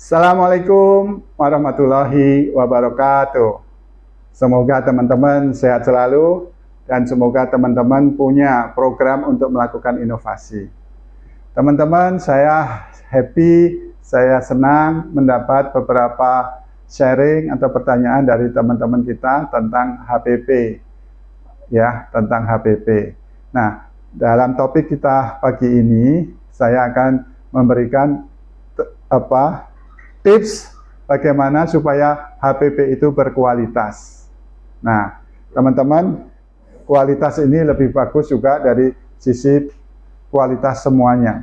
Assalamualaikum warahmatullahi wabarakatuh. Semoga teman-teman sehat selalu dan semoga teman-teman punya program untuk melakukan inovasi. Teman-teman, saya happy, saya senang mendapat beberapa sharing atau pertanyaan dari teman-teman kita tentang HPP. Ya, tentang HPP. Nah, dalam topik kita pagi ini, saya akan memberikan tips bagaimana supaya HPP itu berkualitas. Nah, teman-teman, kualitas ini lebih bagus juga dari sisi kualitas semuanya.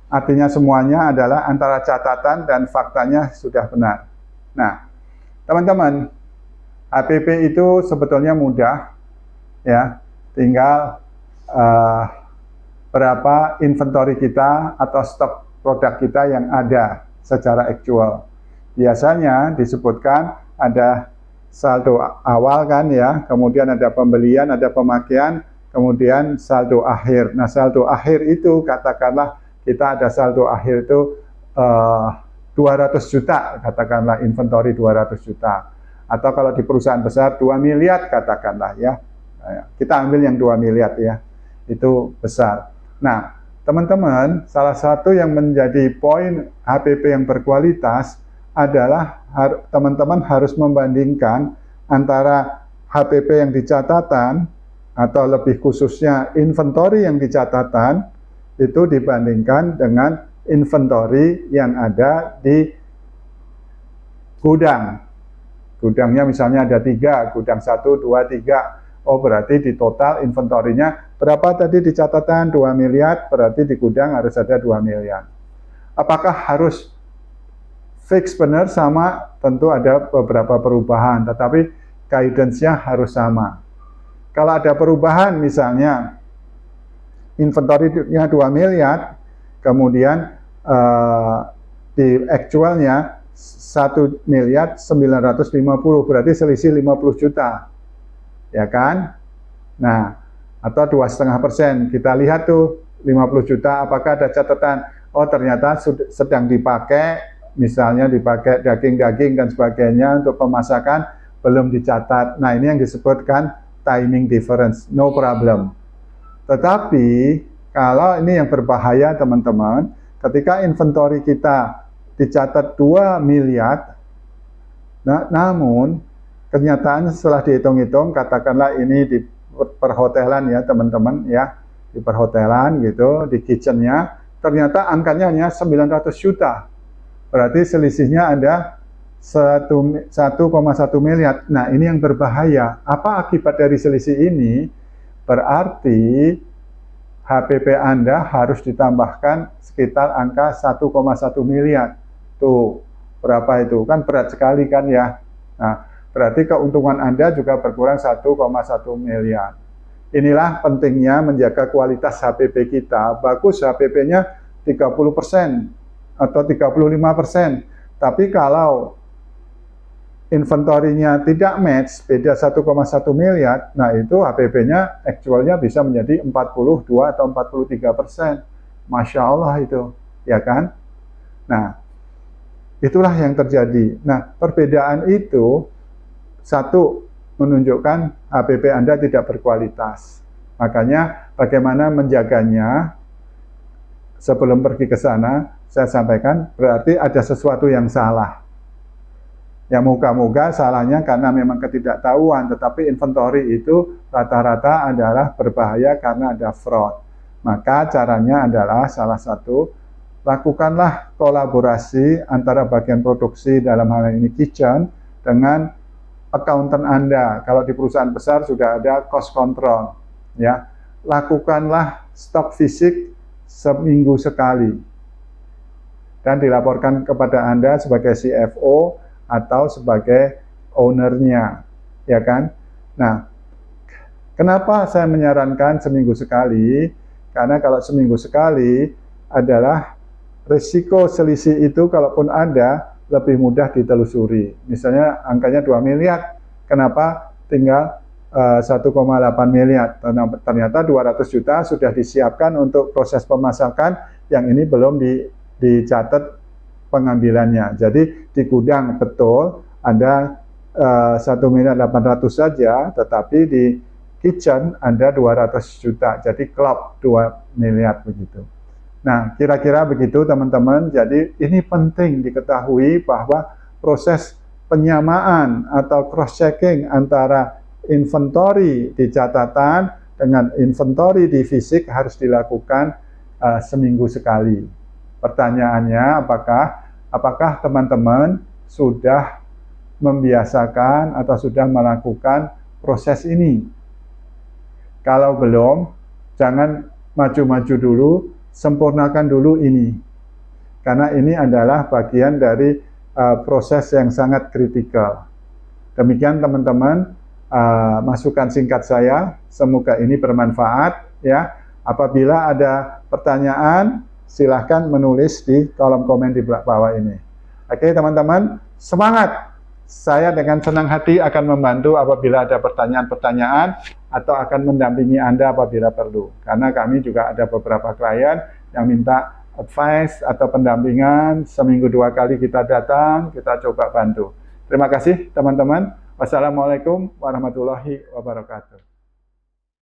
Artinya semuanya adalah antara catatan dan faktanya sudah benar. Nah, teman-teman, HPP itu sebetulnya mudah, ya. Tinggal berapa inventory kita atau stok produk kita yang ada secara aktual. Biasanya disebutkan ada saldo awal kan ya, kemudian ada pembelian, ada pemakaian, kemudian saldo akhir. Nah, saldo akhir itu katakanlah kita ada saldo akhir itu 200 juta, katakanlah inventory 200 juta. Atau kalau di perusahaan besar 2 miliar katakanlah ya. Kita ambil yang 2 miliar ya. Itu besar. Nah, teman-teman, salah satu yang menjadi poin HPP yang berkualitas adalah teman-teman harus membandingkan antara HPP yang di catatan atau lebih khususnya inventory yang di catatan itu dibandingkan dengan inventory yang ada di gudang. Gudangnya misalnya ada 3, gudang 1, 2, 3. Oh, berarti di total inventorinya berapa tadi di catatan? 2 miliar, berarti di gudang harus ada 2 miliar. Apakah harus fix benar sama? Tentu ada beberapa perubahan, tetapi guidance-nya harus sama. Kalau ada perubahan misalnya inventory-nya 2 miliar, kemudian di actualnya 1 miliar 950, berarti selisih 50 juta. Ya kan? Nah, atau 2,5%. Kita lihat tuh 50 juta, apakah ada catatan? Oh, ternyata sedang dipakai, misalnya dipakai daging-daging dan sebagainya untuk pemasakan, belum dicatat. Nah, ini yang disebutkan timing difference, no problem. Tetapi, kalau ini yang berbahaya teman-teman, ketika inventory kita dicatat 2 miliar, namun kenyataannya setelah dihitung-hitung, katakanlah ini di perhotelan ya teman-teman ya, di perhotelan gitu, di kitchennya, ternyata angkanya hanya 900 juta. Berarti selisihnya ada 1,1 miliar. Nah, ini yang berbahaya. Apa akibat dari selisih ini? Berarti HPP Anda harus ditambahkan sekitar angka 1,1 miliar. Tuh, berapa itu? Kan berat sekali kan ya. Nah, berarti keuntungan Anda juga berkurang 1,1 miliar. Inilah pentingnya menjaga kualitas HPP kita. Bagus HPP-nya 30% atau 35%. Tapi kalau inventorinya tidak match, beda 1,1 miliar, nah itu HPP-nya actualnya bisa menjadi 42 atau 43%. Masya Allah itu, ya kan? Nah, itulah yang terjadi. Nah, perbedaan itu satu, menunjukkan HPP Anda tidak berkualitas. Makanya bagaimana menjaganya sebelum pergi ke sana, saya sampaikan berarti ada sesuatu yang salah. Ya moga-moga salahnya karena memang ketidaktahuan, tetapi inventory itu rata-rata adalah berbahaya karena ada fraud. Maka caranya adalah salah satu, lakukanlah kolaborasi antara bagian produksi dalam hal ini kitchen dengan accountant Anda. Kalau di perusahaan besar sudah ada cost control, ya. Lakukanlah stok fisik seminggu sekali dan dilaporkan kepada Anda sebagai CFO atau sebagai ownernya, ya kan? Nah, kenapa saya menyarankan seminggu sekali? Karena kalau seminggu sekali adalah risiko selisih itu kalaupun ada lebih mudah ditelusuri. Misalnya angkanya 2 miliar, kenapa tinggal 1,8 miliar? Ternyata 200 juta sudah disiapkan untuk proses pemasakan, yang ini belum dicatat pengambilannya. Jadi di gudang betul ada 1.800.000 saja, tetapi di kitchen ada 200 juta. Jadi klub 2 miliar begitu. Nah, kira-kira begitu teman-teman. Jadi ini penting diketahui bahwa proses penyamaan atau cross-checking antara inventory di catatan dengan inventory di fisik harus dilakukan seminggu sekali. Pertanyaannya, apakah teman-teman sudah membiasakan atau sudah melakukan proses ini? Kalau belum, jangan maju-maju dulu, sempurnakan dulu ini. Karena ini adalah bagian dari proses yang sangat kritikal. Demikian teman-teman, masukan singkat saya, semoga ini bermanfaat ya. Apabila ada pertanyaan, silahkan menulis di kolom komen di bawah ini. Oke teman-teman, semangat! Saya dengan senang hati akan membantu apabila ada pertanyaan-pertanyaan atau akan mendampingi Anda apabila perlu. Karena kami juga ada beberapa klien yang minta advice atau pendampingan, seminggu 2 kali kita datang, kita coba bantu. Terima kasih teman-teman. Wassalamualaikum warahmatullahi wabarakatuh.